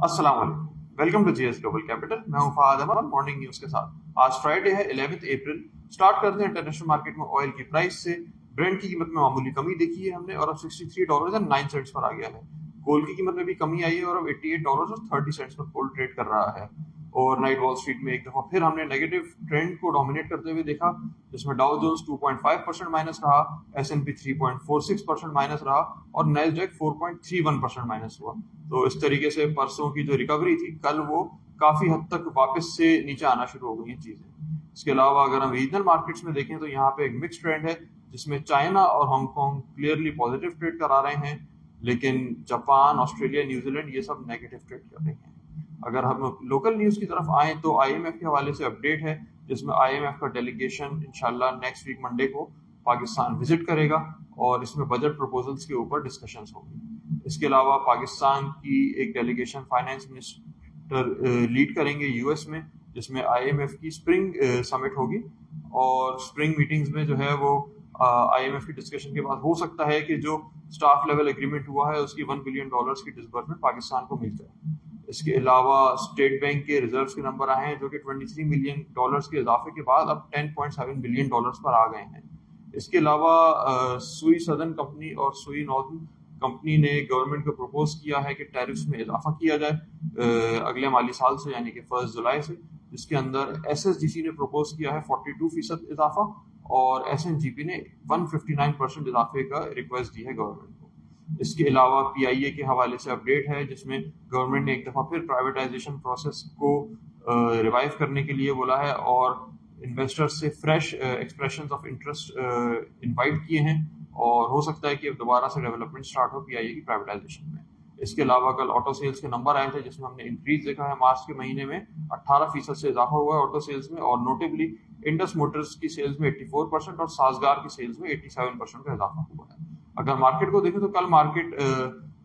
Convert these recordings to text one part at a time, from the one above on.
अस्सलाम वालेकुम, welcome to GS global capital. मैं हूं फहाद अहमद मॉर्निंग न्यूज के साथ। आज फ्राइडे है 11 अप्रैल। स्टार्ट करते हैं इंटरनेशनल मार्केट में ऑयल की प्राइस से। ब्रेंट की कीमत में मामूली कमी देखी है हमने और अब $63.09 पर आ गया है। गोल्ड की कीमत में भी कमी आई है और अब $88.30 पर गोल्ड ट्रेड कर रहा है। ओवरनाइट वॉल स्ट्रीट में एक दफा फिर हमने नेगेटिव ट्रेंड को डोमिनेट करते हुए देखा, जिसमें डाउ जोन्स 2.5% माइनस रहा, S&P 3.46% माइनस रहा और नैस्डैक 4.31% माइनस हुआ। तो इस तरीके से परसों की जो रिकवरी थी कल वो काफी हद तक वापस से नीचे आना शुरू हो गई हैं चीजें। इसके अलावा अगर हम रीजनल मार्केट्स में देखें तो यहाँ पे एक मिक्स ट्रेंड है, जिसमें चाइना और हांगकांग क्लियरली पॉजिटिव ट्रेड करा रहे हैं, लेकिन जापान, ऑस्ट्रेलिया, न्यूजीलैंड ये सब नेगेटिव ट्रेड कर रहे हैं। अगर हम लोकल न्यूज की तरफ आए तो आईएमएफ के हवाले से अपडेट है, जिसमें आईएमएफ का डेलीगेशन इंशाल्लाह नेक्स्ट वीक मंडे को पाकिस्तान विजिट करेगा और इसमें बजट प्रपोजल्स के ऊपर डिस्कशंस होंगी। इसके अलावा पाकिस्तान की एक डेलीगेशन फाइनेंस मिनिस्टर लीड करेंगे यूएस में, जिसमें आईएमएफ की स्प्रिंग समिट होगी और स्प्रिंग मीटिंग्स में जो है वो आईएमएफ की डिस्कशन के बाद हो सकता है कि जो स्टाफ लेवल एग्रीमेंट हुआ है उसकी $1 बिलियन की डिसबर्समेंट पाकिस्तान को मिल जाए। इसके अलावा स्टेट बैंक के रिजर्व्स के नंबर आए हैं, जो कि $23 मिलियन के इजाफे के बाद अब $10.7 बिलियन पर आ गए हैं। इसके अलावा सुई सदर्न कंपनी और सुई नॉर्दर्न कंपनी ने गवर्नमेंट को प्रपोज किया है कि टैरिफ्स में इजाफा किया जाए अगले माली साल से, यानी कि 1 जुलाई से, जिसके अंदर एसएसजीसी ने प्रपोज किया है 42% इजाफा और एसएनजीपी ने 159% इजाफे का रिक्वेस्ट दी है गवर्नमेंट को। इसके अलावा पीआईए के हवाले से अपडेट है, जिसमें गवर्नमेंट ने एक दफा फिर प्राइवेटाइजेशन प्रोसेस को रिवाइव करने के लिए बोला है और इन्वेस्टर्स से fresh expressions of interest invite किए हैं और हो सकता है कि अब दोबारा से डेवलपमेंट स्टार्ट हो पीआईए की प्राइवेटाइजेशन में। इसके अलावा कल ऑटो सेल्स के नंबर आए थे, जिसमें हमने इंक्रीज देखा है। मार्च के महीने में 18% से इजाफा हुआ है ऑटो सेल्स में और नोटेबली इंडस मोटर्स की सेल्स में 84% और साजगार की सेल्स में 87% का इजाफा हुआ है। अगर मार्केट को देखें तो कल market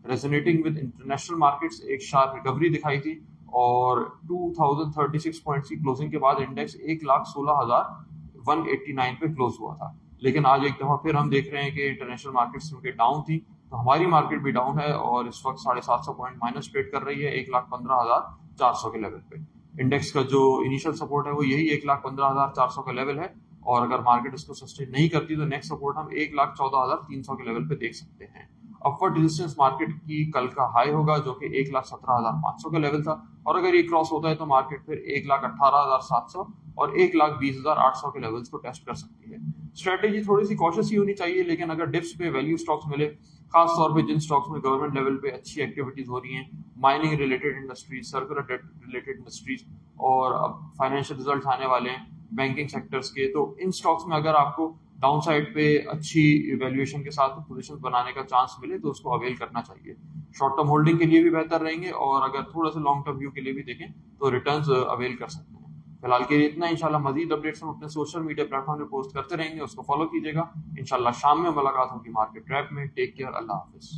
resonating with international markets एक शार्प रिकवरी दिखाई थी और 2036 पॉइंट्स की क्लोजिंग के बाद इंडेक्स 1,16,189 पे क्लोज हुआ था। लेकिन आज एक दफा फिर हम देख रहे हैं कि इंटरनेशनल मार्केट्स क्योंकि डाउन थी, तो हमारी मार्केट भी डाउन है और इस वक्त 750 पॉइंट माइनस ट्रेड कर रही है 1,15,400 के लेवल पे। इंडेक्स का जो इनिशियल सपोर्ट है वो यही 1,15,400 का लेवल है और अगर मार्केट इसको सस्टेन नहीं करती तो नेक्स्ट सपोर्ट हम 1,14,300 के लेवल पे देख सकते हैं। अपवर्ड रेजिस्टेंस मार्केट की कल का हाई होगा, जो कि 1,17,500 का लेवल था और अगर ये क्रॉस होता है तो मार्केट फिर 1,18,700 और 1,20,800 के लेवल्स को टेस्ट कर सकती है। स्ट्रेटेजी थोड़ी सी कॉशियस ही होनी चाहिए, लेकिन अगर डिप्स पे वैल्यू स्टॉक्स मिले, खास तौर पे जिन स्टॉक्स में गवर्नमेंट लेवल पे अच्छी एक्टिविटीज हो रही हैं, mining related industries, circular debt related industries और अब फाइनेंशियल रिजल्ट आने वाले हैं बैंकिंग सेक्टर्स के, तो इन स्टॉक्स में अगर आपको डाउन साइड पे अच्छी वैल्यूएशन के साथ पोजीशन बनाने का चांस मिले तो उसको अवेल करना चाहिए। शॉर्ट टर्म होल्डिंग के लिए भी बेहतर रहेंगे और अगर थोड़ा सा लॉन्ग टर्म व्यू के लिए भी देखें तो रिटर्न्स अवेल कर सकते हैं। फिलहाल के लिए इतना। इंशाल्लाह मजीद अपडेट्स हम अपने सोशल मीडिया प्लेटफॉर्म पे पोस्ट करते रहेंगे, उसको फॉलो कीजिएगा। इंशाल्लाह शाम में मुलाकात होगी मार्केट ट्रैप में। टेक केयर, अल्लाह हाफिज।